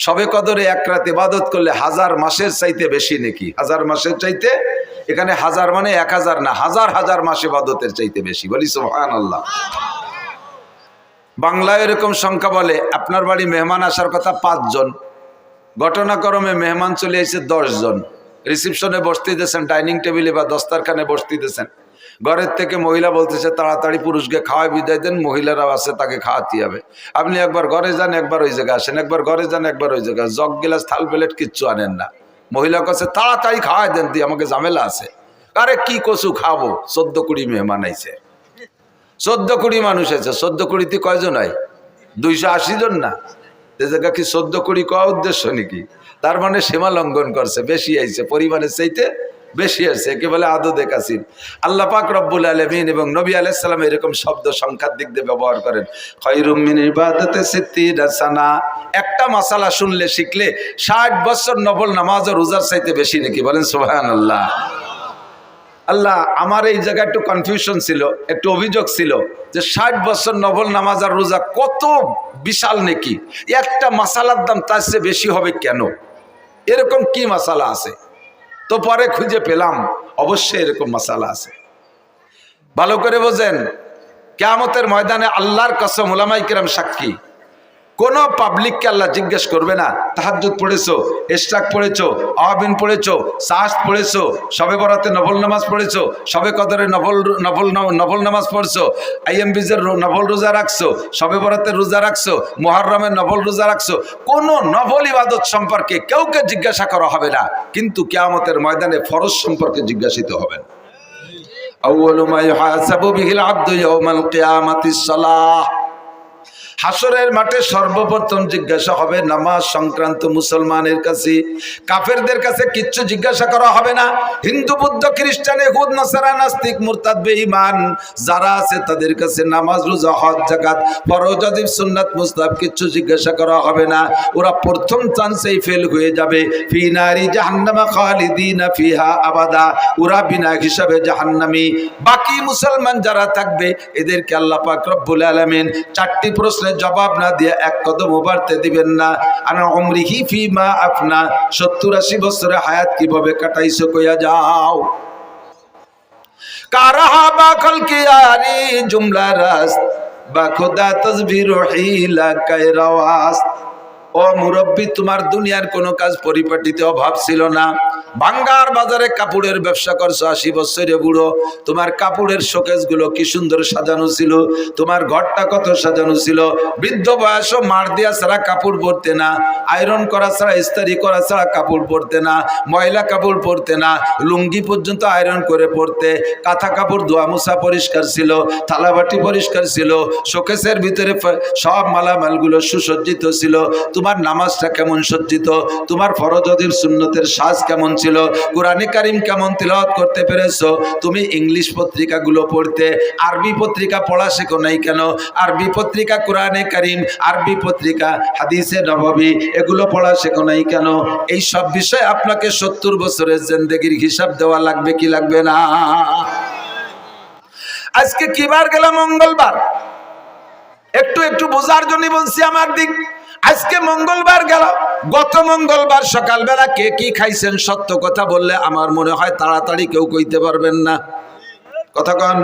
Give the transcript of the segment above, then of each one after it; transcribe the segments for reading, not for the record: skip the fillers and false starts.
সবে কদরে এক রাত ইবাদত করলে 1000 মাসের চাইতে বেশি নাকি? 1000 মাসের চাইতে, এখানে 1000 মানে 1000 না, হাজার হাজার মাস ইবাদতের চাইতে বেশি। বলি সুবহানাল্লাহ। বাংলায় এরকম সংখ্যা বলে, আপনার বাড়ি মেহমান আসার কথা 5 জন, ঘটনাক্রমে মেহমান চলে এসেছে 10 জন। রিসিপশনে বসতে দিয়েছেন, ডাইনিং টেবিলে বা দস্তারখানে বসতে দিয়েছেন। ঘরের থেকে মহিলা বলতেছে তাড়াতাড়ি পুরুষকে খাওয়াই বিদায় দেন, মহিলারাও আছে তাকে খাওয়াতে হবে। আপনি একবার ঘরে যান, একবার ওই জায়গায় আসেন, একবার ঘরে যান, একবার ওই জায়গায়, জগ গিলাস থাল প্লেট কিচ্ছু আনেন না। মহিলা কাছে তাড়াতাড়ি খাওয়াই দেন, দিয়ে আমাকে ঝামেলা আছে। আরে কি কচু খাবো, 14-20 মেহমান আইছে, 14-20 মানুষ আছে। 14-20 কয়জন হয়? 280 জন না? এ জায়গা কি 14-20 কওয়া উদ্দেশ্য নাকি? তার মানে সীমা লঙ্ঘন করছে, বেশি আইছে, পরিমাণের চাইতে বেশি আছে। একে বলে আদদে কাসির। আল্লাহ পাক রব্বুল আলামিন এবং নবী আলাইহিস সালাম এরকম শব্দ সংখ্যার দিক দিয়ে ব্যবহার করেন। খায়রুম মিন ইবাদাতি সিত্তিনা সানা। একটা মাসালা শুনলে শিখলে 60 বছর নফল নামাজ ও রোজার চাইতে বেশি নাকি? বলেন সুবহানাল্লাহ। আল্লাহ, আমার এই জায়গায় একটু কনফিউশন ছিল, একটু অভিযোগ ছিল যে 60 বছর নফল নামাজ আর রোজা কত বিশাল নাকি, একটা মাসালার দাম তার চেয়ে বেশি হবে কেন? এরকম কি মাসালা আছে? তো পরে খুঁজে পেলাম অবশ্যই এরকম মাসালা আছে। ভালো করে বোঝেন, কিয়ামতের ময়দানে আল্লাহর কসম, উলামায়ে কিরাম সাক্ষী, কোন পাবলিককে আল্লাহ জিজ্ঞেস করবে না তাহাজ্জুদ পড়েছো, ইশরাক পড়েছো, আওয়াবিন পড়েছো, সাহস পড়েছো, শবে বরাতে নফল নামাজ পড়েছো, শবে কদরে নফল নামাজ পড়ছো, আইএমবিজের নফল রোজা রাখছো, শবে বরাতের রোজা রাখছো, মুহররমের নফল রোজা রাখছো। কোন নফল ইবাদত সম্পর্কে কাউকে জিজ্ঞাসা করা হবে না, কিন্তু কিয়ামতের ময়দানে ফরজ সম্পর্কে জিজ্ঞাসিত হবেন। আউয়ালু মা ইউহাসাবু বিহিল আবদু ইয়াউমাল কিয়ামাতিস সালাহ। হাসরের মাঠে সর্বপ্রথম জিজ্ঞাসা হবে নামাজ সংক্রান্ত মুসলমানের কাছে। কাফেরদের কাছে কিচ্ছু জিজ্ঞাসা করা হবে না। হিন্দু, বৌদ্ধ, খ্রিস্টান, ইহুদ, নাসারা, নাস্তিক, মুরতাদ, বেঈমান যারা আছে তাদের কাছে নামাজ, রোজা, হজ, যাকাত, ফরজ, ওয়াজিব, সুন্নাত, মুস্তাহাব কিচ্ছু জিজ্ঞাসা করা হবে না। ওরা প্রথম চান্সেই ফেল হয়ে যাবে। ফি নারি জাহান্নামা খালিদিনা ফিহা আবাদা। ওরা বিনা হিসাবে জাহান্নামী। বাকি মুসলমান যারা থাকবে এদেরকে আল্লাহ পাক রব্বুল আলামিন 4টি প্রশ্নের জবাব না দিয়ে এক কদম বাড়তে দিবেন না। আনা উমরিহি ফিমা আফনা। 70-80 বছরের হায়াত কিভাবে কাটাইছো কইয়া যাও। কারাহা বা খলকিয়ারি জুমলা রাস বা খোদা তাসবির হিলা কায়রাওয়াস। ও মুরব্বী, তোমার দুনিয়ার কোনো কাজ পরিপাটিতে অভাব ছিল না। ভাঙ্গার বাজারে কাপড়ের ব্যবসা করছো, 80 বছরে বুড়ো। তোমার কাপড়ের শোকেস গুলো কি সুন্দর সাজানো ছিল, তোমার ঘরটা কত সাজানো ছিল। বৃদ্ধ বয়সও মার দিয়া ছাড়া কাপড় পরতে না, আয়রন করা ছাড়া, ইস্ত্রি করা ছাড়া কাপড় পরতে না, ময়লা কাপড় পরতে না, লুঙ্গি পর্যন্ত আয়রন করে পরতে। কাঁথা কাপড় ধোয়া মোছা পরিষ্কার ছিল, থালাবাটি পরিষ্কার ছিল, শোকেসের ভিতরে সব মালামালগুলো সুসজ্জিত ছিল। তোমার নামাজটা কেমন সজ্জিত, তোমার ফরজ ওয়াজিব সুন্নতের সাজ কেমন ছিল, কোরআনে কারীম কেমন তিলাওয়াত করতে পেরেছো। তুমি ইংলিশ পত্রিকাগুলো পড়তে, আরবি পত্রিকা পড়া শেখো নাই কেন? আরবি পত্রিকা কোরআনে কারীম, আরবি পত্রিকা হাদিসে নববী, এগুলো পড়া শেখো নাই কেন? এই সব বিষয় আপনাকে 70 বছরের জিন্দেগির হিসাব দেওয়া লাগবে কি লাগবে না? আজকে কি বার গেল? মঙ্গলবার। একটু একটু বোঝার জন্য বলছি আমার দিক। আজকে মঙ্গলবার গেল। গত মঙ্গলবার সকালবেলা কে কি খাইছেন সত্য কথা বললে আমার মনে হয় তাড়াতাড়ি কেউ কইতে পারবেন না। কথা কন।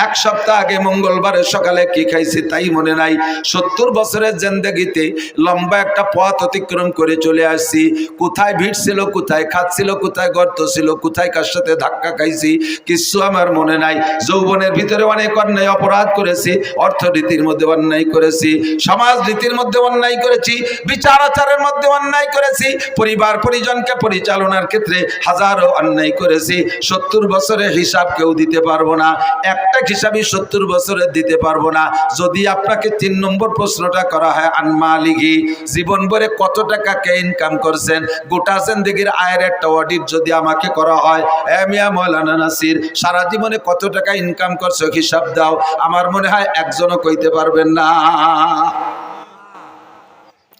1 সপ্তাহ আগে মঙ্গলবারের সকালে কি খাইছি তাই মনে নাই। 70 বছরের জিন্দেগিতে লম্বা একটা পথ অতিক্রম করে চলে আসছি। কোথায় ভিড় ছিল, কোথায় খাচ্ছিল, কোথায় গর্ত ছিল, কোথায় কার সাথে ধাক্কা খাইছি কিছু আমার মনে নাই। যৌবনের ভিতরে অনেক অন্যায় অপরাধ করেছি, অর্থনীতির মধ্যে অন্যায় করেছি, সমাজ রীতির মধ্যে অন্যায় করেছি, বিচার আচারের মধ্যে অন্যায় করেছি, পরিবার পরিজনকে পরিচালনার ক্ষেত্রে হাজারো অন্যায় করেছি। 70 বছরের হিসাব কেউ দিতে পারবো না। একটা হিসাবই 70 বছরের দিতে পারবো না। যদি আপনাকে 3 নম্বর প্রশ্নটা করা হয়, আনমালিগি, জীবন ভরে কত টাকা কে ইনকাম করছেন, গোটা জিন্দেগির আয়ের একটা অডিট যদি আমাকে করা হয়, মিয়া মৌলানা নাসির সারা জীবনে কত টাকা ইনকাম করছো হিসাব দাও, আমার মনে হয় একজনও কইতে পারবেন না।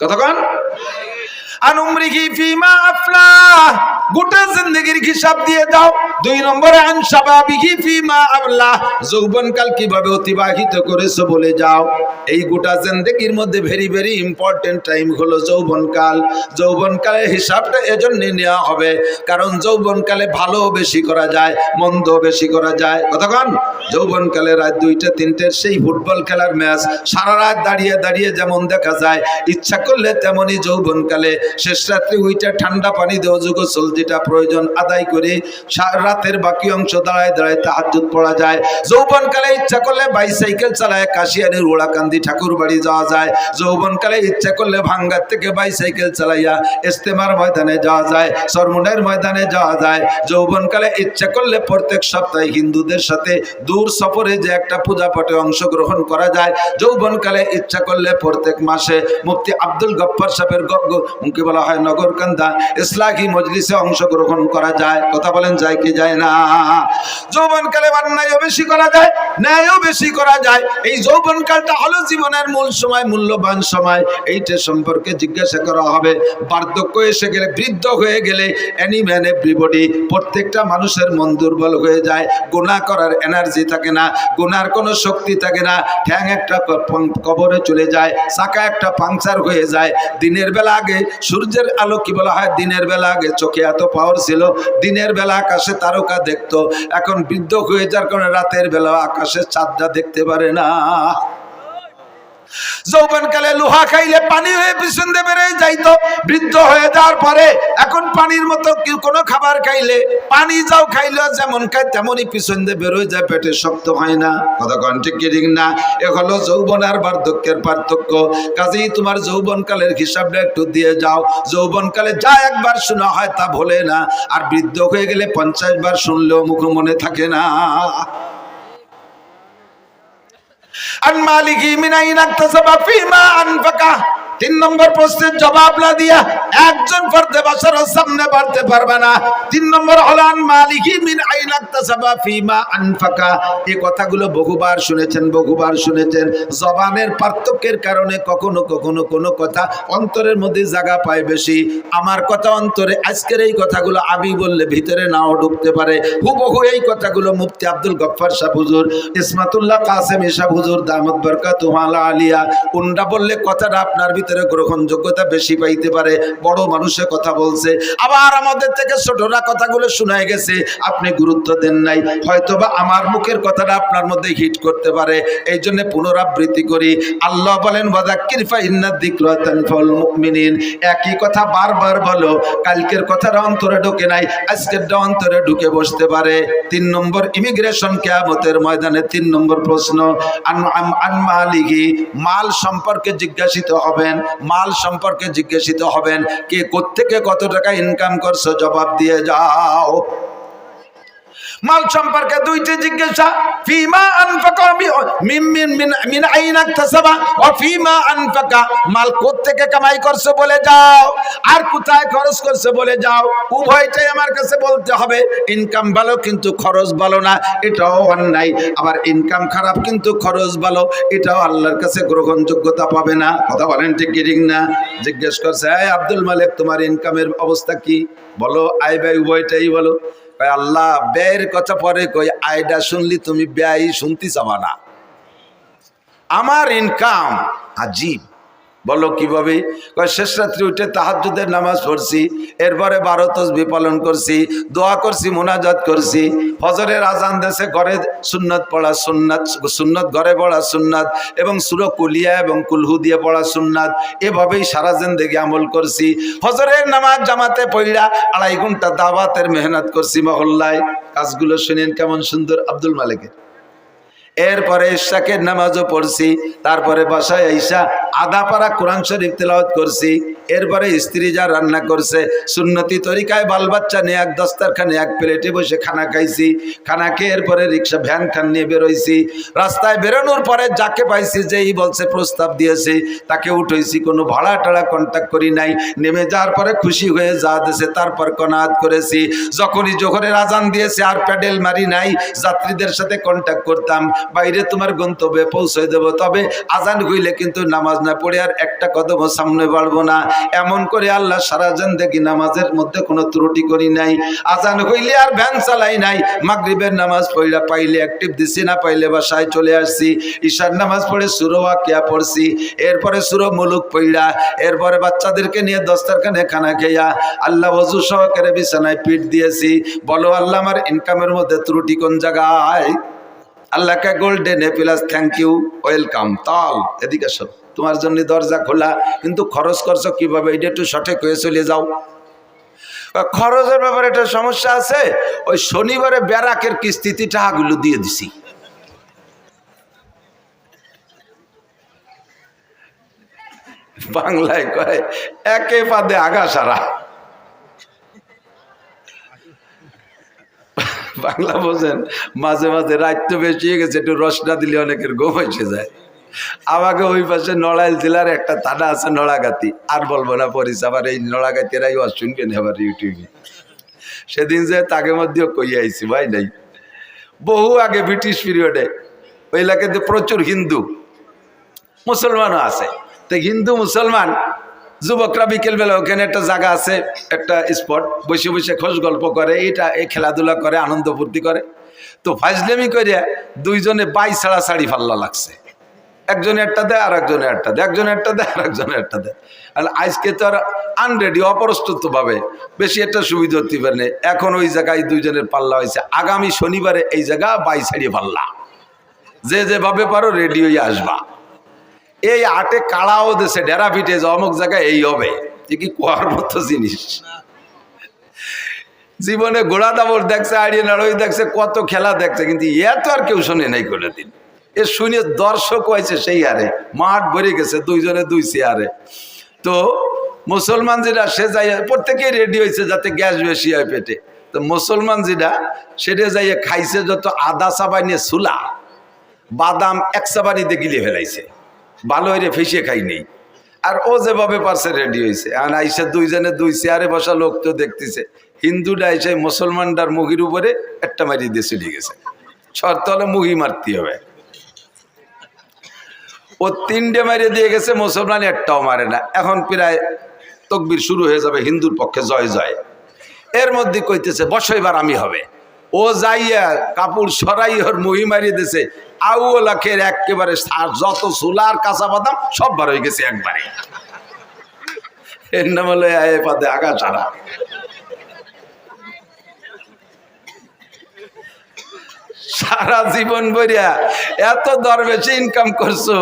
কতক্ষণ? আন উমরিহি ফিমা আফলা, গোটা জিন্দেগির হিসাব দিয়ে দাও। 2 নম্বরে আন শাবাবিহি ফিমা আবলা, যৌবনকাল কিভাবে অতিবাহিত করেছো বলে যাও। এই গোটা জিন্দেগির মধ্যে ভেরি ভেরি ইম্পর্টেন্ট টাইম হলো যৌবনকাল। যৌবনকালের হিসাবটা এজন্য নেওয়া হবে কারণ যৌবনকালে ভালো বেশি করা যায়, মন্দ বেশি করা যায়। কতক্ষণ? যৌবনকালে রাত 2টা 3টের সেই ফুটবল খেলার ম্যাচ সারা রাত দাঁড়িয়ে দাঁড়িয়ে যেমন দেখা যায়, ইচ্ছা করলে তেমনি যৌবনকালে শেষ রাত্রে ওইটা ঠান্ডা পানি দিয়ে অজু গোসল যেটা প্রয়োজন আদায় করে রাতের বাকি অংশ দাঁড়ায় দাঁড়ায় তাহাজ্জুদ পড়া যায়। যৌবনকালে ইচ্ছা করলে বাইসাইকেল চালায় কাশিয়ানির ওড়াকান্দি ঠাকুর বাড়ি যাওয়া যায়। যৌবনকালে ইচ্ছা করলে ভাঙ্গার থেকে বাইসাইকেল চালাইয়া ইস্তেমার ময়দানে যাওয়া যায়, সরমুনের ময়দানে যাওয়া যায়। যৌবনকালে ইচ্ছা করলে প্রত্যেক সপ্তাহে হিন্দুদের সাথে দূর সফরে যে একটা পূজা পাঠে অংশগ্রহণ করা যায়। যৌবনকালে ইচ্ছা করলে প্রত্যেক মাসে মুফতি আব্দুল গফফার সাহেবের কি বলা হয় নগরকান্দা ইসলাহি মজলিসে অংশগ্রহণ করা যায়। কথা বলেন যায় কি যায় না? যৌবনকালে অন্যায়ও বেশি করা যায়, ন্যায়ও বেশি করা যায়। এই যৌবনকালটা হলো জীবনের মূল সময়, মূল্যবান সময়। এইটা সম্পর্কে জিজ্ঞাসা করা হবে। বার্ধক্য এসে গেলে, বৃদ্ধ হয়ে গেলে এনি ম্যান এভরিবডি, প্রত্যেকটা মানুষের মন দুর্বল হয়ে যায়, গুনাহ করার এনার্জি থাকে না, গুনার কোনো শক্তি থাকে না। ঠ্যাং একটা কবরে চলে যায়, চাকা একটা পাংচার হয়ে যায়। দিনের বেলা আগে সূর্যের আলো কি বলা হয়, দিনের বেলা আগে চোখে এত পাওয়ার ছিল, দিনের বেলা আকাশে তারকা দেখতো। এখন বৃদ্ধ হয়ে যাওয়ার কারণে রাতের বেলা আকাশে চাঁদটা দেখতে পারে না। যৌবনকালে লোহা খাইলে পানি হয়ে পিছন দিয়ে বেড়ে যাইতো, বৃদ্ধ হয়ে যাওয়ার পরে এখন পানির মতো কোনো খাবার খাইলে, পানি যাও খাইলেও যেমন খায় তেমনই পিছন দিয়ে বেরোয় যায়, পেটে শক্ত হয় না। কথা কন ঠিক কি ঠিক না? এ হলো যৌবন আর বার্ধক্যের পার্থক্য। কাজেই তোমার যৌবনকালের হিসাবটা একটু দিয়ে যাও। যৌবনকালে যা একবার শোনা হয় তা ভোলে না, আর বৃদ্ধ হয়ে গেলে 50 বার শুনলেও মুখ মনে থাকে না। আন মালিকি মিন আইনা ইকতাসাবা ফিমা আনফাকা। 3 নম্বর প্রশ্নের জবাব না দিয়া একজন ফরদে বাশার সামনে বাড়তে পারবে না। 3 নম্বর হলো আন মালিকি মিন আইনা ইকতাসাবা ফিমা আনফাকা। এই কথাগুলো বহুবার শুনেছেন, বহুবার শুনেছেন। জবানের পার্থক্যের কারণে কখনো কখনো কোনো কথা অন্তরের মধ্যে জায়গা পায় বেশি। আমার কথা অন্তরে, আজকের এই কথাগুলো আমি বললে ভিতরে নাও ঢুকতে পারে। হুবহু এই কথাগুলো মুফতি আব্দুল গফফার সাহেব হুজুর, ইসমাতুল্লাহ কাসেম সাহেব হুজুর দামাত বরকাতুহু আলিয়া, উনরা বললে কথাটা আপনার ভিতরে গ্রহণযোগ্যতা বেশি পাইতে পারে। বড় মানুষের কথা বলছে, আবার আমাদের থেকে ছোটরা কথাগুলো শোনায় গেছে, আপনি গুরুত্ব দেন নাই। হয়তোবা আমার মুখের কথাটা আপনার মধ্যে হিট করতে পারে, এই জন্য পুনরাবৃত্তি করি। আল্লাহ বলেন ওয়াযাক্কির ফা ইন্না যিকরা তানফাউল মুমিনিন। একই কথা বারবার বলো, কালকের কথাটা অন্তরে ঢোকে নাই, আজকেরটা অন্তরে ঢুকে বসতে পারে। 3 নম্বর ইমিগ্রেশন কিয়ামতের ময়দানে 3 নম্বর প্রশ্ন, আন মালিহি, মাল সম্পর্কে জিজ্ঞাসিত হবেন। মাল সম্পর্কে জিজ্ঞাসিত হবেন, কে কোত্থেকে কত টাকা ইনকাম করছো, জবাব দিয়ে যাও। মাল সম্পর্কে 2টি জিজ্ঞাসা, ফিমা আনফাকা মিন আইনা ইকতাসাবা ওয়া ফিমা আনফাকা, মাল কোত্থেকে কামাই করছো বলে যাও, আর কোথায় খরচ করছো বলে যাও। উভয়টাই আমার কাছে বলতে হবে। ইনকাম ভালো কিন্তু খরচ ভালো না, এটাও অন্যায়। আবার ইনকাম খারাপ কিন্তু খরচ ভালো, এটাও আল্লাহর কাছে গ্রহণযোগ্যতা পাবে না। কথা বলেন ঠিক কি ঠিক না? জিজ্ঞেস করছে, এই আব্দুল মালিক তোমার ইনকামের অবস্থা কি, বলো। আয় ব্যয় উভয়টাই বলো। আল্লাহ ব্যয়ের কথা পরে কই, আয়টা শুনলি তুমি ব্যয় শুনতে চাবা না। আমার ইনকাম আজীব। বলো কিভাবে? শেষ রাত্রি উঠে তাহাজ্জুদের নামাজ পড়ছি, এরপরে 12 তাসবিহ পালন করছি, দোয়া করছি, মুনাজাত করছি, ফজরের আজান দেশে ঘরে সুন্নত পড়া সুন্নাত, সুন্নত ঘরে পড়া সুন্নাত, এবং সূরা কুলিয়া এবং কুলহু দিয়ে পড়া সুন্নাত। এভাবেই সারা জিন্দেগি আমল করছি। ফজরের নামাজ জামাতে পড়া 2.5 ঘন্টা দাওয়াতের মেহনত করছি মহল্লায়। কাজগুলো শুনেন কেমন সুন্দর আব্দুল মালিকের। এরপরে ইশাকের নামাজও পড়ছি, তারপরে বাসায় আইসা আধা পারা কোরআন শরীফ তেলাওয়াত করছি। এরপরে স্ত্রী যা রান্না করছে সুন্নতি তরিকায় বাল বাচ্চা নিয়ে এক দস্তারখানে এক প্লেটে বসে খানা খাইছি। খানা খেয়ে এরপরে রিক্সা ভ্যান খান নিয়ে বেরোইছি। রাস্তায় বেরোনোর পরে যাকে পাইছি, যেই বলছে প্রস্তাব দিয়েছে তাকে উঠেছি, কোনো ভাড়া টাড়া কন্ট্যাক্ট করি নাই। নেমে যাওয়ার পরে খুশি হয়ে যা দিয়েছে তারপর কনাত করেছি। যখনই জোহরের আজান দিয়েছে আর প্যাডেল মারি নাই, যাত্রীদের সাথে কন্ট্যাক্ট করতাম, বাইরে তোমার গন্তব্যে পৌঁছে দেব, তবে আজান হইলে কিন্তু নামাজ না পড়ে আর একটা কদম সামনে বাড়বো না। এমন করে আল্লাহ সারা জিন্দেগি নামাজের মধ্যে কোনো ত্রুটি করি নাই। আজান হইলে আর ভ্যান চালাই নাই। মাগরিবের নামাজ পড়া পাইলে অ্যাক্টিভ দিছি, না পাইলে বাসায় চলে আসছি। ঈশার নামাজ পড়ে সূরা ওয়াকিয়া পড়ছি, এরপরে সূরা মুলুক পড়া, এরপরে বাচ্চাদেরকে নিয়ে দস্তারখানে খানা খেয়া আল্লাহ ওযু সহকারে বিছানায় পিঠ দিয়েছি। বলো আল্লাহ আমার ইনকামের মধ্যে ত্রুটি কোন জায়গায়? আল্লাহকে golden plus thank you, welcome. তাল এদিকে সব তোমার জন্য দরজা খোলা, কিন্তু খরচ করছো কিভাবে এটা একটু সঠিক হয়ে চলে যাও। খরচের ব্যাপারে একটা সমস্যা আছে। ওই শনিবারে ব্যারাকের কিস্তিতে টাকাগুলো দিয়ে দিছি। বাংলায় কয় একে পাদে আগা সারা। বাংলা বোঝেন? মাঝে মাঝে রাত তো বেশি হয়ে গেছে, একটু রসনা দিলে অনেকের ঘুম এসে যায়। আমাকে ওই পাশে নড়াইল জেলার একটা থানা আছে নড়াগাতি, আর বলবো না পরিচয়, আবার এই নড়াগাতিরাই আর শুনবেন আবার ইউটিউবে। সেদিন যে তাকে মধ্যেও কই আইছি ভাই নাই, বহু আগে ব্রিটিশ পিরিয়ডে ওই এলাকাতে প্রচুর হিন্দু মুসলমানও আছে। তো হিন্দু মুসলমান যুবকরা বিকেলবেলা ওখানে একটা জায়গা আছে, একটা স্পট, বসে বসে খোঁজ গল্প করে, এটা এই খেলাধুলা করে, আনন্দ ফুর্তি করে। তো ফাজলেমি করে দুইজনে বাই ছাড়া ছাড়ি ফাল্লা লাগছে। একজনে একটা দেয় আর একজনে একটা দেয়, একজনে একটা দেয় আর একজনে একটা দেয়। আর আজকে তো আর আনরেডি, অপ্রস্তুত ভাবে বেশি একটা সুবিধা হতে পারে না। এখন ওই জায়গায় দুইজনের পাল্লা হয়েছে। আগামী শনিবারে এই জায়গা বাই ছাড়িয়ে পাল্লা, যে যেভাবে পারো রেডি হয়ে আসবা। এই আটে কাড়াও দেশে ডেরা পিঠে যে অমুক জায়গায় এই হবে, যে কি কোয়ার মতো জিনিস। জীবনে ঘোড়া দাবড় দেখছে, আড়িয়ে নাড়ই দেখছে, কত খেলা দেখছে, কিন্তু এত আর কেউ শোনে নাই কোনোদিন। এ শুনে দর্শক হয়েছে সেই হারে, মাঠ ভরে গেছে দুইজনে দুই চেয়ারে। তো মুসলমান যেটা সে যাই প্রত্যেকেই রেডি হয়েছে যাতে গ্যাস বেশি হয় পেটে। তো মুসলমান যেটা সেটা যাইয়ে খাইছে যত আদা চাবাই নিয়ে সুলা বাদাম এক চাবানিতে গিলে ফেলাইছে, ভালো হয়ে ফেসে খাই নেই। আর ও যেভাবে পারছে রেডি হয়েছে। আর আইসে দুইজনে দুই চেয়ারে বসা লোক তো দেখতেছে, হিন্দুটা এসে মুসলমানটার মুহির উপরে একটা মারি দিয়ে চলে গেছে। শর্ত হলে মুহি মারতে হবে। ও তিনটে মারিয়ে দিয়ে গেছে, মুসলমান একটাও মারে না। এখন প্রায় তকবির শুরু হয়ে যাবে, হিন্দুর পক্ষে জয় জয়। এর মধ্যে কইতেছে বসো এবার আমি হবে। ও যাইয়া কাপড় সরাই ওর মুহি মারিয়ে দিয়েছে। আউলাখের একেবারে যত সুলার কাঁচা বাদাম সব বার হয়ে গেছে একবারে। এর নাম হলো এ পাদে আগা ছাড়া। সারা জীবন বইয়া এত দরবেশে ইনকাম করছো,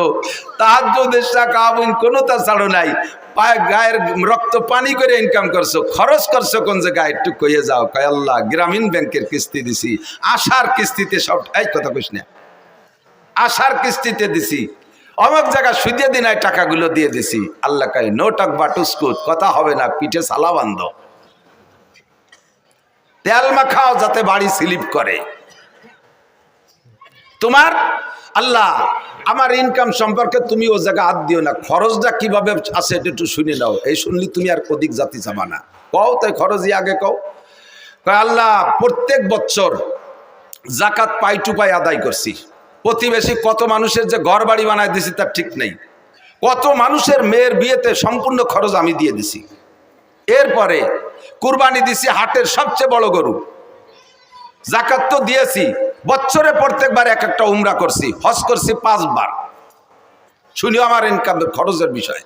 তাহাজ্জুদের টাকা কোনো তা ছাড়ো নাই, পায়ে গায়ের রক্ত পানি করে ইনকাম করছো। খরচ করছো কোন জায়গায় একটু কইয়ে যাও। কয় আল্লাহ গ্রামীণ ব্যাংকের কিস্তি দিছি, আশার কিস্তিতে সব। এই কথা কইস না, আশার কিস্তিতে দিছি, অমুক জায়গা সুদে দিনায় টাকাগুলো দিয়ে দিছি। আল্লাহ কয় নো টক বাটুস্কুত, কথা হবে না, পিঠে সালা বান্ধ, তেল মাখাও যাতে বাড়ি স্লিপ করে। তোমার আল্লাহ আমার ইনকাম সম্পর্কে তুমি ও জায়গা হাত দিও না, খরচটা কিভাবে আছে এটা একটু শুনে নাও। এই শুনলি তুমি আর অধিক জাতি চাবা না। কও তাই খরচই আগে কও। আল্লাহ প্রত্যেক বছর জাকাত পাই টু পাই আদায় করছি। প্রতিবেশী কত মানুষের যে ঘর বাড়ি বানায় দিছি তার ঠিক নেই। কত মানুষের মেয়ের বিয়েতে সম্পূর্ণ খরচ আমি দিয়ে দিছি। এরপরে কুরবানি দিছি হাটের সবচেয়ে বড় গরু। জাকাত তো দিয়েছি, বছরে প্রত্যেকবার এক একটা উমরা করছি, হজ করছি 5 বার। শুনিও আমার ইনকামের খরচের বিষয়।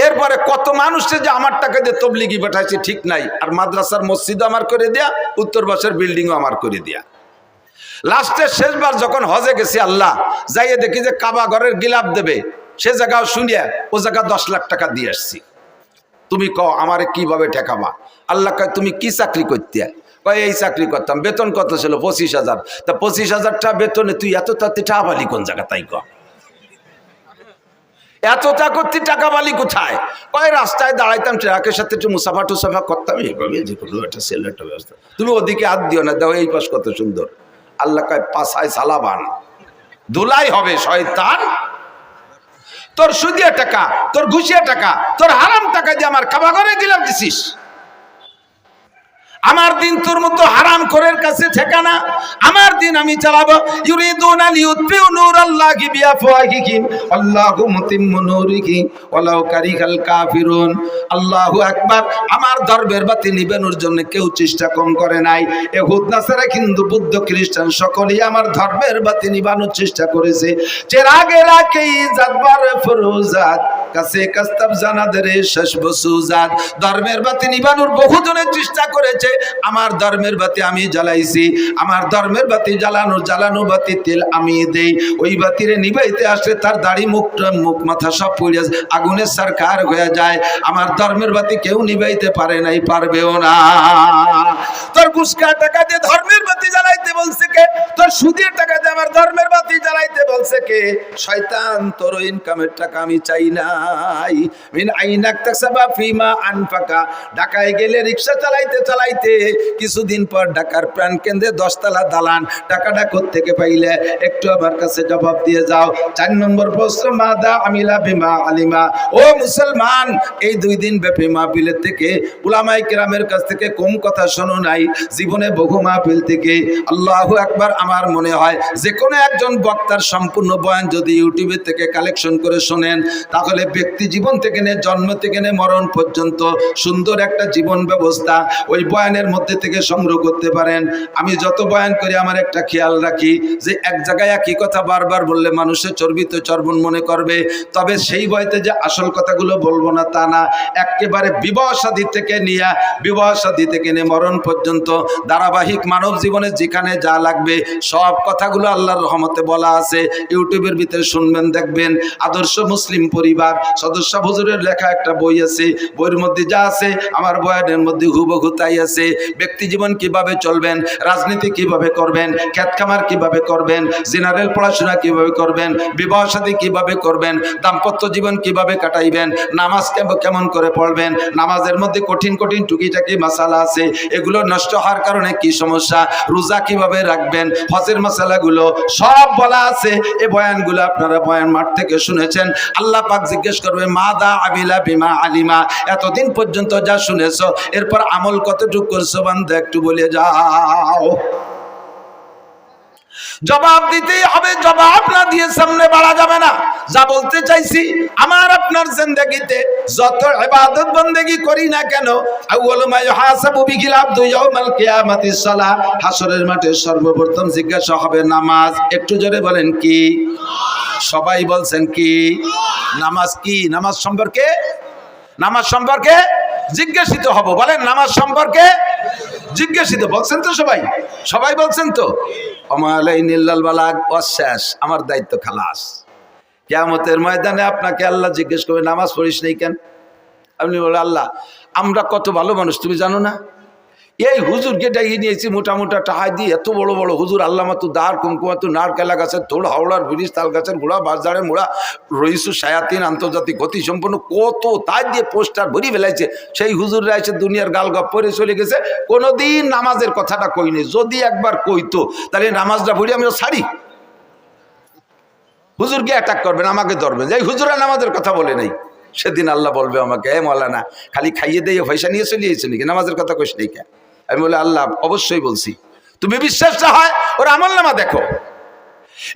এরপরে কত মানুষে যে আমার টাকা দিয়ে তবলিগি পাঠাইছি ঠিক নাই। আর মাদ্রাসার মসজিদ আমার করে দেয়া, উত্তর বাসের বিল্ডিংও আমার করে দেয়া। লাস্টের শেষবার যখন হজে গেছি, আল্লাহ যাইয়ে দেখি যে কাবা ঘরের গিলাপ দেবে, সে জায়গাও শুনিয়া ও জায়গা 10 লাখ টাকা দিয়ে আসছি। তুমি কও আমারে কিভাবে ঠেকাবা? আল্লাহ কয় তুমি কি চাকরি করতে? কয় এই চাকরি করতাম। বেতন কত ছিল? 25,000। তা 25,000 টাকা বেতনে তুই এত তাতে টাকা বালি কোন জায়গা? তাই কয় এতটা করতে টাকা বালি কোথায়? কয় রাস্তায় দাঁড়াইতাম, ট্রাকের সাথে একটু মুসাফা টুসাফা করতাম, এইভাবে যে কোনো একটা সেল একটা ব্যবস্থা। তুমি ওদিকে হাত দিও না, দাও এই পাশ কত সুন্দর। আল্লাহ কয় পাছায় সালাবান, ধুলাই হবে শয়তান। তোর সুদিয়া টাকা, তোর ঘুষিয়া টাকা, তোর হারাম টাকা দিয়ে আমার কাবা ঘরে গিলাপ দিছিস। আমার দিন তোর মতো হারাম খোরের কাছে ঠিকানা। আমার দিন আমি চালাবো। ইউরিদুনা লিইউতফিউ নূরাল্লাহি বিআফওয়াহিহিম আল্লাহু মুতিম্মু নূরিহি ওয়ালাউ কারিহাল কাফিরুন। আল্লাহু আকবার। আমার ধর্মের বাতি নিবানোর জন্য কেউ চেষ্টা কম করে নাই। ইহুদ নাসারা হিন্দু বৌদ্ধ খ্রিস্টান সকলেই আমার ধর্মের বাতি নিবানোর চেষ্টা করেছে। চেরাগে রাখে জাতবার ফরুজাত কাছে কাস্তাব জানাদের শেষ বসুজাত। ধর্মের বাতি নিবানোর বহুজনের চেষ্টা করেছে, আমার ধর্মের বাতি আমি জ্বালাইছি। আমার ধর্মের বাতি জ্বালানো বাতি তেল আমি দেই। ওই বাতিরে নিবাইতে আসলে তার দাড়ি মুখ মাথা সব পুড়ে আগুনের সরকার হয়ে যায়। আমার ধর্মের বাতি কেউ নিবাইতে পারে নাই, পারবেও না। তোর ঘুষকা টাকা দিয়ে ধর্মের বাতি জ্বালাইতে বলছে কে? তোর সুদের টাকা দিয়ে আমার ধর্মের বাতি জ্বালাইতে বলছে কে? শয়তান, তোর ইনকামের টাকা আমি চাই নাই। মিন আইনাক তাসাবা ফিমা আনফাকা। ঢাকায় গেলে রিকশা চালাইতে চালাইতে কিছুদিন পর ঢাকার প্রাণ কেন্দ্রে 10 তলা দালান। টাকাটা কোত্থেকে পাইলে একটু আমার কাছে জবাব দিয়ে যাও। 4 নম্বর প্রশ্ন, মাদা আমিলা বিমা আলিমা। ও মুসলমান, এই 2 দিন ব্যাপী মাহফিলের থেকে উলামায়ে কেরামের কাছ থেকে কম কথা শোনো নাই। জীবনে বহু মাহফিল থেকে আল্লাহু আকবার। আমার মনে হয় যে কোনো একজন বক্তার সম্পূর্ণ বয়ান যদি ইউটিউবে থেকে কালেকশন করে শোনেন, তাহলে ব্যক্তি জীবন থেকে নিয়ে জন্ম থেকে নিয়ে মরণ পর্যন্ত সুন্দর একটা জীবন ব্যবস্থা ওই বয়ানের মধ্যে থেকে সংগ্রহ করতে পারেন। আমি যত বয়ান করি আমার একটা খেয়াল রাখি যে এক জায়গায় একই কথা বারবার বললে মানুষের চর্বিত চর্বণ মনে করবে। তবে সেই বয়তে যে আসল কথাগুলো বলবো না তা না, একেবারে বিবাহ শাদী থেকে নিয়ে মরণ পর্যন্ত ধারাবাহিক মানব জীবনে যেখানে যা লাগবে সব কথাগুলো আল্লাহর রহমতে বলা আছে। ইউটিউবের ভিতরে শুনবেন, দেখবেন। আদর্শ মুসলিম পরিবার সদস্য হুজুরের লেখা একটা বই আছে, বইয়ের মধ্যে যা আছে আমার বয়ানের মধ্যে হুবহু তাই আছে। ব্যক্তি জীবন কিভাবে চলবেন, রাজনীতি কিভাবে করবেন, খেত খামার কিভাবে করবেন, জেনারেল পড়াশোনা কিভাবে করবেন, বিবাহ শাদী কিভাবে করবেন, দাম্পত্য জীবন কিভাবে কাটাইবেন, নামাজ কেমন করে পড়বেন, নামাজের মধ্যে কঠিন কঠিন টুকিটাকি মাসালা আছে, এগুলো নষ্ট হওয়ার কারণে কি সমস্যা, রোজা কিভাবে রাখবেন, হজের মাসালাগুলো সব বলা আছে। এই বয়ানগুলো আপনারা বয়ান মাঠ থেকে শুনেছেন। আল্লাহ পাক জিজ্ঞেস করবে, মাদা আমিলা বিমা আলিমা। এতদিন পর্যন্ত যা শুনেছো এরপর আমল কতটুকু করছো বান্দা, একটু বলে যাও। জবাব দিতেই হবে, জবাব না দিয়ে সামনে বাড়া যাবে না। যা বলতে চাইছি, আমার আপনার জিন্দেগিতে যত ইবাদত বন্দেগি করি না কেন, আউয়ালু মা ইউহাসাবু বিহিল আবদু ইয়াউমাল কিয়ামাতিস সালাহ। হাসরের মাঠে সর্বপ্রথম জিজ্ঞাসা হবে নামাজ। একটু জোরে বলেন কি? সবাই বলছেন কি? নামাজ কি? নামাজ সম্পর্কে জিজ্ঞাসিত হব। বলেন, নামাজ সম্পর্কে জিজ্ঞাসিত। বলছেন তো সবাই বলছেন তো? আমালাইনিল্লাল বালাগ, শেষ, আমার দায়িত্ব খালাস। কিয়ামতের ময়দানে আপনাকে আল্লাহ জিজ্ঞেস করবে, নামাজ পড়িস নাই কেন? আপনি বলে, আল্লাহ আমরা কত ভালো মানুষ তুমি জানো না? এই হুজুরকে ডাকিয়ে নিয়েছি মোটা টাহাই দিয়ে, এত বড় বড় হুজুর, আল্লাহ মাতু দাঁড় কুমকুমাতু নারকেলা গাছের তোড়, হাওড়ার ব্রিজ, তাল গাছের গোড়া, বাজারে মোড়া, রইসু শায়াতিন, আন্তর্জাতিক গতি সম্পন্ন কত তাই দিয়ে পোস্টার ভরি ফেলাইছে। সেই হুজুররা এসে দুনিয়ার গাল গপ পরে চলে গেছে, কোনোদিন নামাজের কথাটা কইনি। যদি একবার কইতো তাহলে নামাজটা ভরি আমি ছাড়ি। হুজুরকে অ্যাটাক করবেন, আমাকে ধরবেন, যে হুজুরা নামাজের কথা বলে নাই। সেদিন আল্লাহ বলবে আমাকে, এ মৌলানা খালি খাইয়ে দিয়ে পয়সা নিয়ে চলে এসেছে নাকি, নামাজের কথা কইস নাই কেন? আমি বলে, আল্লাহ অবশ্যই বলছি। তুমি বিশ্বাসটা হয় ওর আমলনামা দেখো।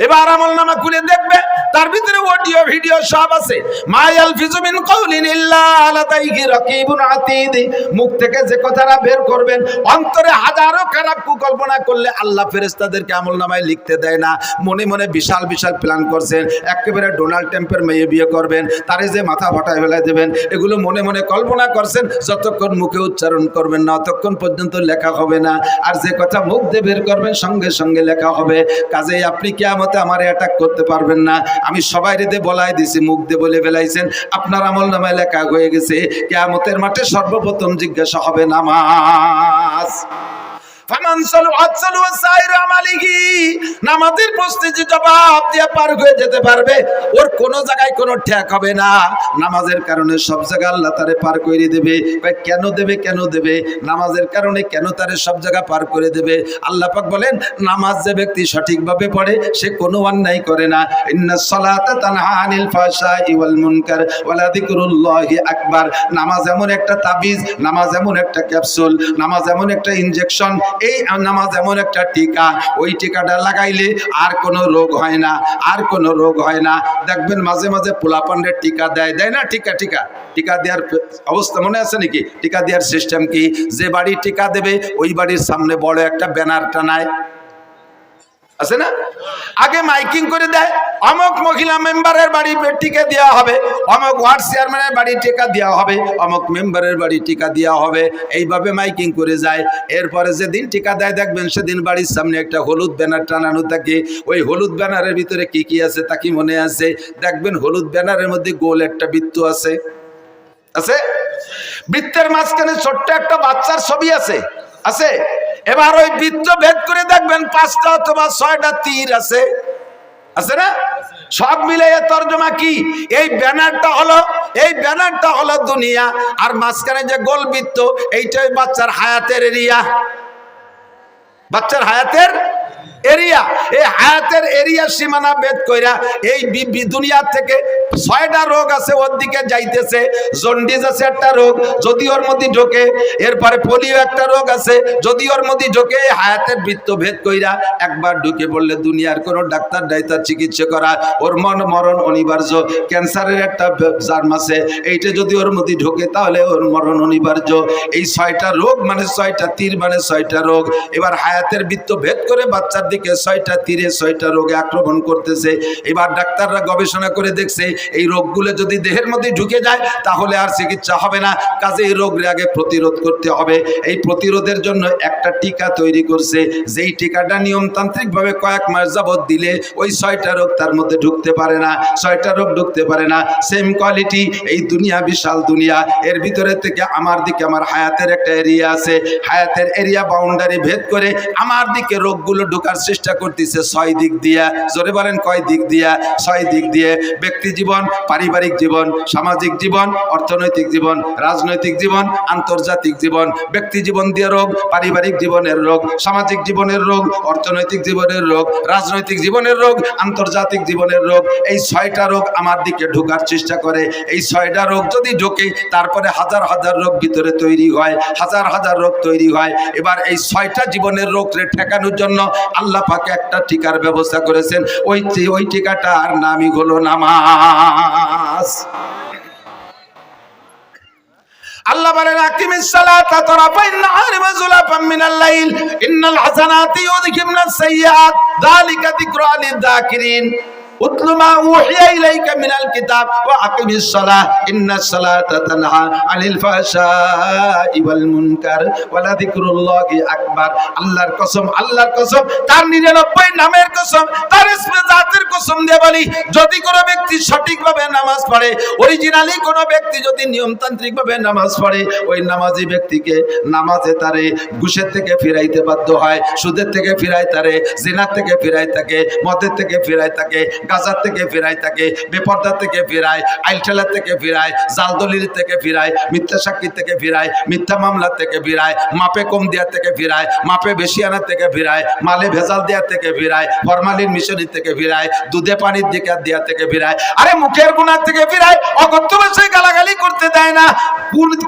এবার আমলনামা খুলে দেখবে, তার ভিতরে অডিও ভিডিও সব আছে। মায়াল ফিজু মিন কাউলিন ইল্লা লাদাইহি রাকিবুন আতীদ। মুখ থেকে যে কথাটা বের করবেন, অন্তরে হাজারো খারাপ কুকল্পনা করলে আল্লাহ ফেরেশতাদেরকে আমলনামায় লিখতে দেয় না। মনে মনে বিশাল বিশাল প্ল্যান করছেন, একেবারে ডোনাল্ড ট্রাম্পের মেয়ে বিয়ে করবেন, তারে যে মাথা ফাটায় ফেলাই দেবেন, এগুলো মনে মনে কল্পনা করছেন। যতক্ষণ মুখে উচ্চারণ করবেন না ততক্ষণ পর্যন্ত লেখা হবে না। আর যে কথা মুখ দিয়ে বের করবেন সঙ্গে সঙ্গে লেখা হবে। কাজেই আপনি কিয়ামতে আমারে অ্যাটাক করতে পারবেন না। আমি সবাই রেদে বলাই দিছি, মুখ দিয়ে বলে ফেলাইছেন, আপনার আমলনামায় লেখা হয়ে গেছে। কিয়ামতের মাঠে সর্বপ্রথম জিজ্ঞাসা হবে নামাজ। নামাজের প্রশ্নে যে জবাব দিয়ে পার হয়ে যেতে পারবে, ওর কোন জায়গায় কোনো ঠেক হবে না। নামাজের কারণে সব জায়গায় আল্লাহ তারে পার করে দেবে। কেন দেবে? কেন দেবে? নামাজের কারণে কেন তারে সব জায়গা পার করে দেবে? আল্লাহ পাক বলেন, নামাজ যে ব্যক্তি সঠিকভাবে পড়ে সে কোনো অন্যায় করে না। ইন্নাস সালাতা তানহা আনিল ফাহশাই ওয়াল মুনকার ওয়ালা যিকরুল্লাহি আকবার। নামাজ এমন একটা তাবিজ, নামাজ এমন একটা ক্যাপসুল, নামাজ এমন একটা ইনজেকশন, এই নামাজ এমন একটা টিকা, ওই টিকাটা লাগাইলে আর কোনো রোগ হয় না, আর কোনো রোগ হয় না। দেখবেন মাঝে মাঝে পোলাপানের টিকা দেয় না? টিকা দেওয়ার অবস্থা মনে আছে নাকি? টিকা দেওয়ার সিস্টেম কি? যে বাড়ি টিকা দেবে ওই বাড়ির সামনে বড় একটা ব্যানার টানায়, আছে না? আগে মাইকিং করে দেয়, অমুক মহিলা মেম্বারের বাড়ি টিকা দেওয়া হবে, অমুক ওয়ার্ড চেয়ারম্যানের বাড়ি টিকা দেওয়া হবে, অমুক মেম্বারের বাড়ি টিকা দেওয়া হবে, এইভাবে মাইকিং করে যায়। এরপরে যেদিন টিকা দেয় দেখবেন সেদিন বাড়ির সামনে একটা হলুদ ব্যানার টানানো থাকে। ওই হলুদ ব্যানারের ভিতরে কি কি আছে তা কি মনে আছে? দেখবেন হলুদ ব্যানারের মধ্যে গোল একটা বৃত্ত আছে, বৃত্তের মাঝখানে ছোট্ট একটা বাচ্চার ছবি আছে। এবার ওই বৃত্ত ভেদ করে দেখবেন 5টা অথবা 6টা তীর আছে না? সব মিলে এর তর্জমা কি? এই ব্যানারটা হলো দুনিয়া, আর মাঝখানে যে গোল বৃত্ত এইটাই বাচ্চার হায়াতের এরিয়া, বাচ্চার হায়াতের এরিয়া। এই হায়াতের এরিয়া সীমানা ভেদ কইরা এই দুনিয়া থেকে 6টা রোগ আছে ওর দিকে যাইতেছে। জন্ডিস আছে একটা রোগ, যদি ওর মধ্যে ঢোকে, এরপরে পোলিও একটা রোগ আছে, যদি ওর মধ্যে ঢোকে, হায়াতের বৃত্ত ভেদ কইরা একবার ঢুকে পড়লে দুনিয়ার কোনো ডাক্তার ডাইতার চিকিৎসা করা ওর মরণ অনিবার্য। ক্যান্সারের একটা জার্ম আছে, এইটা যদি ওর মধ্যে ঢোকে তাহলে ওর মরণ অনিবার্য। এই 6টা রোগ মানে 6টা তীর মানে 6টা রোগ। এবার হায়াতের বৃত্ত ভেদ করে বাচ্চার দিকে 6টা তীরে 6টা রোগে আক্রমণ করতেছে। এবার ডাক্তাররা গবেষণা করে দেখছে এই রোগগুলো যদি দেহের মধ্যে ঢুকে যায় তাহলে আর চিকিৎসা হবে না, কাজে এই রোগের আগে প্রতিরোধ করতে হবে। এই প্রতিরোধের জন্য একটা টিকা তৈরি করছে, যেই টিকাটা নিয়মতান্ত্রিক ভাবে কয়েক মাস যাবত দিলে ওই 6টা রোগ তার মধ্যে ঢুকতে পারে না, 6টা রোগ ঢুকতে পারে না। সেম কোয়ালিটি এই দুনিয়া, বিশাল দুনিয়া, এর ভিতরে থেকে আমার দিকে আমার হায়াতের একটা এরিয়া আছে, হায়াতের এরিয়া বাউন্ডারি ভেদ করে আমার দিকে রোগগুলো ঢোকার চেষ্টা করতেছে 6 দিক দিয়া। জোরে বলেন কয় দিক দিয়া? 6 দিক দিয়ে। ব্যক্তি জীবন, পারিবারিক জীবন, সামাজিক জীবন, অর্থনৈতিক জীবন, রাজনৈতিক জীবন, আন্তর্জাতিক জীবন। ব্যক্তি জীবন দিয়ে রোগ, পারিবারিক জীবনের রোগ, সামাজিক জীবনের রোগ, অর্থনৈতিক জীবনের রোগ, রাজনৈতিক জীবনের রোগ, আন্তর্জাতিক জীবনের রোগ। এই 6টা রোগ আমার দিকে ঢোকার চেষ্টা করে। এই 6টা রোগ যদি ঢোকে তারপরে হাজার হাজার রোগ ভিতরে তৈরি হয়, হাজার হাজার রোগ তৈরি হয়। এবার এই 6টা জীবনের রোগকে ঠেকানোর জন্য আল্লাহ পাক একটা টিকার ব্যবস্থা করেছেন। ওই টিকাটার নামই হলো নামাজ। আল্লাহ বলেন, আকিমিস সালাতা তারাফাইন নাহারি ওয়া যুলাফাম মিনাল লাইল ইন্নাল হাসানাতি ইউযহিবনাস সাইয়্যাত যালিকা যিকরা লিয-যাকিরিন। উতলু মা উহিয়া ইলাইকা মিনাল কিতাব ওয়া আকিমিস সালাহ ইন্নাস সালাতা তানহা আনিল ফাহশাই ওয়াল মুনকার ওয়া লাযিকরুল্লাহি আকবার। আল্লাহর কসম, আল্লাহর কসম, তার 99 নামের কসম, তার ইসমে জাতের কসম দিয়ে বলি, যদি কোনো ব্যক্তি সঠিকভাবে নামাজ পড়ে, অরিজিনালি কোনো ব্যক্তি যদি নিয়মতান্ত্রিকভাবে নামাজ পড়ে, ওই নামাজি ব্যক্তিকে নামাজে তারে ঘুষের থেকে ফিরাইতে বাধ্য হয়, সুদের থেকে ফিরাই তারে, জিনার থেকে ফিরাই থাকে, মদের থেকে ফিরাই থাকে, গাজার থেকে ফিরাই থাকে, বেপর্দা থেকে ফিরায়, আইলঠেলার থেকে ফিরায়, জালদলির থেকে ফিরায়, মিথ্যা সাক্ষী থেকে ফিরায়, মিথ্যা মামলা থেকে ফিরায়, মাপে কম দেওয়ার থেকে ফিরায়, মাপে বেশি আনার থেকে ফিরায়, মালে ভেজাল দেওয়ার থেকে ফিরায়, ফরমালিন মিশরি থেকে ফিরায়, দুধে পানির দিকে দেওয়ার থেকে ফিরায়, আরে মুখের গুনার থেকে ফিরায়, অকথ্য ভাষায় গালাগালি করতে দেয় না,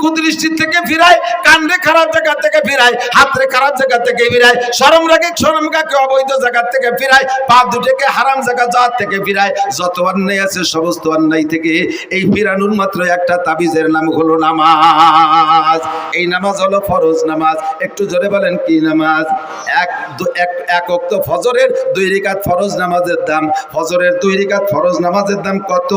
কুদৃষ্টির থেকে ফিরায়, কান্দে খারাপ জায়গা থেকে ফিরায়, হাতরে খারাপ জায়গা থেকে ফিরায়, শরম রাগে অবৈধ জায়গা থেকে ফিরায়, পা দুটোকে হারাম জায়গা যাওয়ার থেকে ফিরায়। যত অন্যায় আছে সমস্ত অন্যায় থেকে এই ফিরানোর মাত্র একটা তাবিজের নাম হলো নামাজ। এই নামাজ হলো ফরজ নামাজ। একটু জোরে বলেন কি নামাজ? এক ওয়াক্ত ফজরের 2 রাকাত ফরজ নামাজের দাম, ফজরের 2 রাকাত ফরজ নামাজের দাম কত?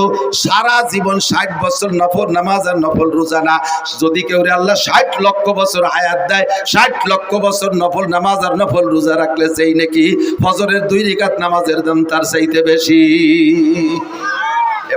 সারা জীবন 60 বছর নফল নামাজ আর নফল রোজা না। যদি কেউ আল্লাহ 60 লক্ষ বছর হায়াত দেয়, 60 লক্ষ বছর নফল নামাজ আর নফল রোজা রাখলে সেই নাকি ফজরের 2 রাকাত নামাজের দাম তার চাইতে বেশি।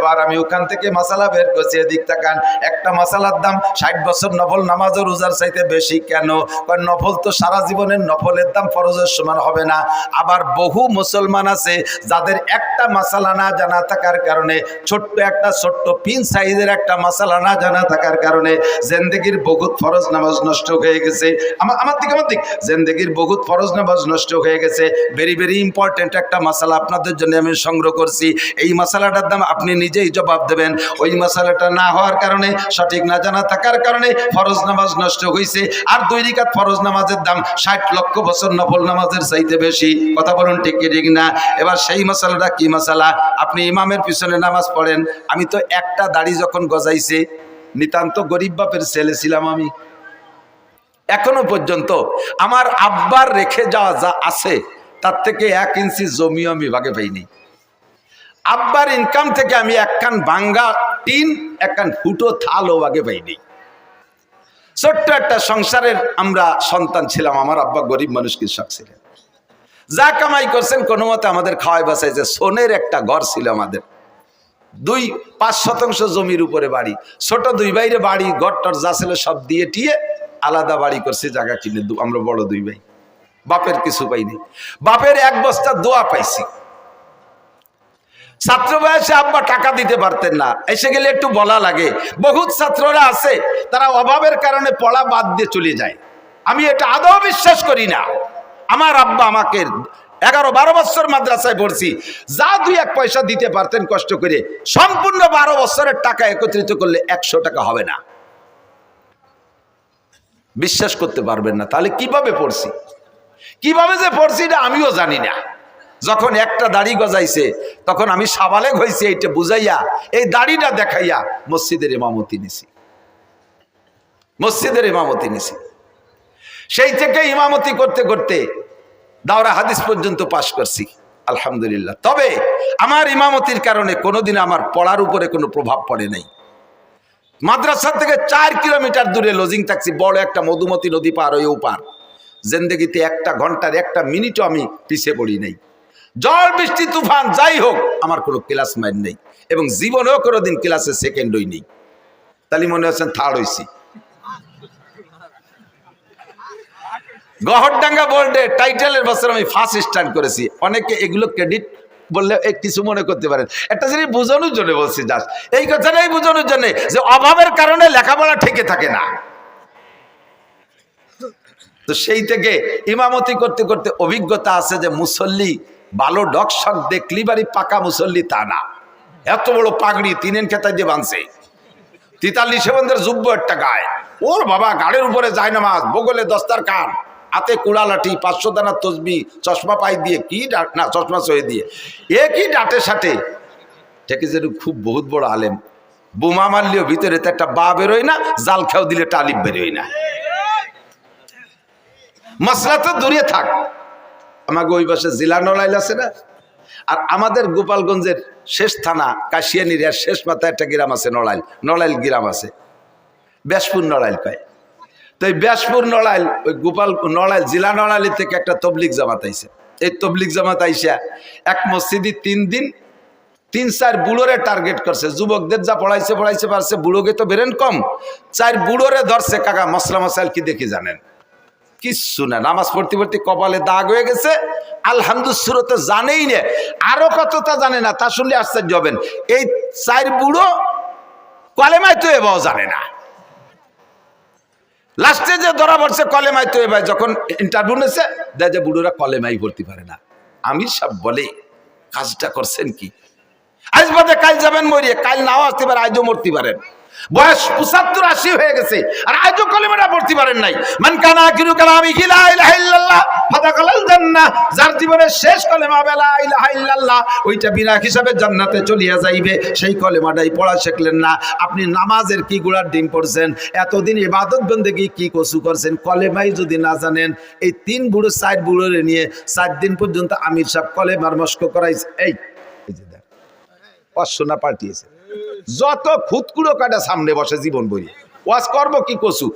এবার আমি ওখান থেকে মশালা বের করছি, এদিক তাকান, একটা মশালার দাম 60 বছর নফল নামাজ ও রোজার চাইতে বেশি। কেন? কারণ নফল তো সারা জীবনের নফলের দাম ফরজের সমান হবে না। আবার বহু মুসলমান আছে যাদের একটা মশালা না জানা থাকার কারণে, ছোট্ট পিন সাইজের একটা মশালা না জানা থাকার কারণে জিন্দেগির বহুত ফরজ নামাজ নষ্ট হয়ে গেছে। আমার দিক জিন্দেগির বহুত ফরজ নামাজ নষ্ট হয়ে গেছে। ভেরি ভেরি ইম্পর্টেন্ট একটা মশালা আপনাদের জন্য আমি সংগ্রহ করছি। এই মশালাটার দাম আপনি নিজেই জবাব দেবেন। ওই মশালাটা না হওয়ার কারণে, সঠিক না জানা থাকার কারণে ফরজ নামাজ নষ্ট হয়েছে। আর 2 রাকাত ফরজ নামাজের দাম 60 লক্ষ বছর নফল নামাজের চাইতে বেশি। কথা বলুন ঠিক কি ঠিক না? এবার সেই মশালাটা কি মশালা? আপনি ইমামের পিছনে নামাজ পড়েন। আমি তো একটা দাড়ি যখন গজাইছে, নিতান্ত গরিব বাপের ছেলে ছিলাম আমি। এখনো পর্যন্ত আমার আব্বার রেখে যাওয়া যা আছে তার থেকে 1 ইঞ্চি জমিও আমি ভাগে পাইনি। আব্বার ইনকাম থেকে আমি একখান ভাঙ্গা টিন, একখান ফুটো থালও ভাগে পাইনি। ছোট্ট একটা সংসারের আমরা সন্তান ছিলাম। আমার আব্বা গরিব মানুষ, কৃষক ছিলেন। যা কামাই করছেন কোনো মতে আমাদের খাওয়াই বাঁচাইছে। সোনের একটা ঘর ছিল আমাদের, 2-5 শতাংশ জমির উপরে বাড়ি, ছোট 2 ভাইরে বাড়ি, ঘরটর যা ছিল সব দিয়ে টিয়ে আলাদা বাড়ি করছি, জায়গা কিনে। আমরা বড় 2 ভাই, বাপের কিছু পাইনি। বাপের 1 বস্তা দোয়া পাইছি। ছাত্র বয়সে আব্বা টাকা দিতে পারতেন না, এসে গেলে একটু বলা লাগে। বহুত ছাত্ররা আছে তারা অভাবের কারণে পড়া বাদ দিয়ে চলে যায়। আমি এটা আদৌ বিশ্বাস করি না। আমার আব্বা আমাকে 11-12 বছর মাদ্রাসায় পড়ছি, যা 2-1 পয়সা দিতে পারতেন কষ্ট করে, সম্পূর্ণ 12 বছরের টাকা একত্রিত করলে 100 টাকা হবে না। বিশ্বাস করতে পারবেন না। তাহলে কিভাবে পড়ছি, কিভাবে যে পড়ছি এটা আমিও জানি না। যখন একটা দাড়ি গজাইছে তখন আমি সাবালেগ হয়েছি, এইটা বুঝাইয়া এই দাড়িটা দেখাইয়া মসজিদের ইমামতি নিছি। সেই থেকে ইমামতি করতে করতে দাওরা হাদিস পর্যন্ত পাশ করছি, আলহামদুলিল্লাহ। তবে আমার ইমামতির কারণে কোনোদিন আমার পড়ার উপরে কোনো প্রভাব পড়ে নাই। মাদ্রাসা থেকে 4 কিলোমিটার দূরে লজিং থাকছি, বড় একটা মধুমতি নদী পার হয়ে ওপার। জিন্দেগিতে 1 ঘন্টার 1 মিনিটও আমি পিছিয়ে পড়ি নাই। ঝড় বৃষ্টি তুফান যাই হোক, আমার কোনো ক্লাস মাইন নেই, এবং জীবনেও কোনোদিন ক্লাসে সেকেন্ড হই নেই। তাহলে মনে হচ্ছেন থার্ড হইছি। গহরডাঙ্গা বোর্ডে টাইটেলের বছর আমি ফার্স্ট স্ট্যান্ড করেছি। অনেকে এগুলো ক্রেডিট বললে কিছু মনে করতে পারেন, একটা জিনিস বোঝানোর জন্য বলছি, জাস্ট এই কথাটাই বোঝানোর জন্য যে অভাবের কারণে লেখাপড়া ঠেকে থাকে না। তো সেই থেকে ইমামতি করতে করতে অভিজ্ঞতা আছে যে মুসল্লি ভালো ডকশক দেখলি বাড়ি পাকা মুসল্লি তা না। এত বড় পাগড়ি 3 খেতায় দিয়ে বাঁধছে, 43 বন্ধের যুব্য একটা গায়ে, ওর বাবা গাড়ির উপরে যায় নামাজ, বগলে দস্তার খান, হাতে কুড়া লাঠি, 500 দানা তসবি, চশমা পাই দিয়ে কি না চশমা সয়ে দিয়ে একই ডাটে সাটে ঠেকে যেন খুব বহুত বড় আলেম। বোমা মারলেও ভিতরে তো একটা বা বেরোয় না, জাল খেয়াও দিলে টালিব বেরোয় না। মশলা তো দূরে থাক, আমাকে ওই পাশে জেলা নড়াইল আছে না, আর আমাদের গোপালগঞ্জের শেষ থানা কাশিয়ানির শেষ মাথায় একটা গ্রাম আছে নড়াইল গ্রাম আছে, ব্যাসপুর নড়াইল কয়। তো এই ব্যাসপুর নড়াইল, ওই গোপাল নড়াইল জেলা নড়াইল থেকে একটা তবলিগ জামাত আইছে। এই তবলিগ জামাত আইসা এক মসজিদে 3 দিন 3-4 বুড়োরে টার্গেট করছে। যুবকদের যা পড়াইছে পারছে, বুড়োকে তো বেরেন কম, 4 বুড়োরে ধরছে। কাকা মশলা মশাইল কি দেখি জানেন? কিচ্ছু না, নামাজ পড়তে পড়তে কপালে দাগ হয়ে গেছে, আলহামদুলিল্লাহ তো জানেই না, আরো কতটা জানে না, তা শুনলে আশ্চর্য হবেন। এই 4 বুড়ো কলেমায় তো এবাও জানে না। লাস্টে যে ধরা পড়ছে কলেমায় তো এবার, যখন ইন্টারভিউ নিয়েছে দেয় যে বুড়োরা কলেমাই পড়তে পারে না। আমির সাহেব বলে কাজটা করছেন কি, আজ বাদে কাল যাবেন মরিয়ে, কাল নাও আসতে পারে, আজও মরতে পারেন। বয়স 75-80 হয়ে গেছে আর আজও কলেমাটা পড়তে পারেন নাই। মান কানা আখিরু কালামিহি লা ইলাহা ইল্লাল্লাহ ফাদাখালাল জান্নাহ, যার জীবনের শেষ কলেমা লা ইলাহা ইল্লাল্লাহ, ওইটা বিনা হিসাবে জান্নাতে চলিয়া যাইবে। সেই কলেমাটাই পড়া শিখলেন না। আপনি নামাজের কি গুড়ার ডিম পড়ছেন, এতদিন ইবাদত বন্দেগী কি কসু করছেন, কলেমাই যদি না জানেন। এই 3 বুড়ো 4 বুড়োরে নিয়ে 4 দিন পর্যন্ত আমির সাহেব কলেমার মস্ক করাইছে। এই যে দেখ 500 না পাল্টিয়েছে, যত খুদকুড়ো কাটা সামনে বসে জীবন বই ওয়াজ করবো কি কসু।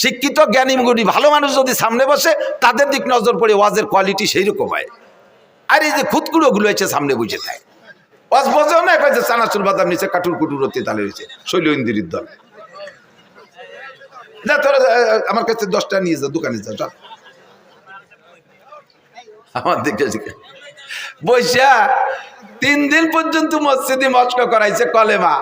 শিক্ষিত জ্ঞানী গুণী ভালো মানুষ যদি সামনে বসে, তাদের দিক নজর পড়ে ওয়াজের কোয়ালিটি সেই রকম হয়। আর এই যে খুদকুড়ো গুলো এসে সামনে বুঝে থাকে, ওয়াজ বোঝেও না, কয় যে চানাচুর বাদাম নিচে কাটুর কুটুর অতি তালে হয়েছে শৈল ইন্দিরির দল। যা তোরা আমার কাছে 10টা নিয়ে যা, দোকানে যা, চল। আমার দিকে বৈশা 3 দিন পর্যন্ত মসজিদে মস্ক করাইছে কলেমা।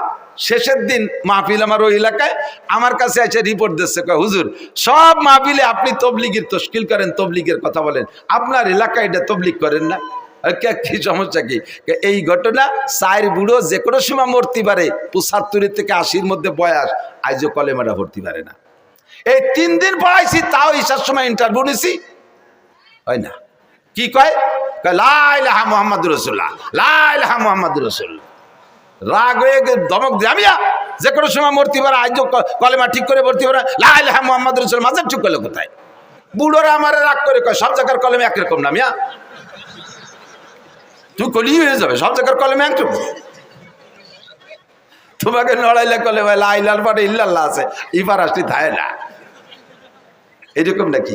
শেষের দিন মাহফিল আমার ওই এলাকায়, আমার কাছে এসে রিপোর্ট দিচ্ছে, কয় হুজুর সব মাহফিলে আপনি তবলিগের তশকিল করেন, তবলিগের কথা বলেন, আপনার এলাকায় এটা তবলিগ করেন না। কি সমস্যা কি? এই ঘটনা 4 বুড়ো যে কোনো সময় মরতে পারে, 75 থেকে 80-র মধ্যে বয়স, আজও কলেমাটা ভর্তি পারে না। এই 3 দিন পড়াইছি, তাও ঈশার সময় ইন্টারভিউ নিছি, হয় না। কি কয়? লা ইলাহা মুহাম্মাদুর রাসূলুল্লাহ, লা ইলাহা মুহাম্মাদুর রাসূলুল্লাহ। রাগ হয়ে ধমক দিয়ে আমি যে কোনো সময় মরতে পারে, আজও কলেমা ঠিক করে ভর্তি পারে, লা ইলাহা মুহাম্মাদুর রাসূলুল্লাহ। মাঝে ঠিক করলে কোথায়? বুড়োরা আমারে রাগ করে কয় সব জায়গার কলেমা একরকম না মিয়া, তুই কলি হয়ে যাবে, সব জায়গার কলেমা একরকম। তোমাকে নড়াইলে কলেমা লা ইলাহার পরে ইল্লাল্লাহ আছে, ইবার আসলে ধায় না, এরকম নাকি?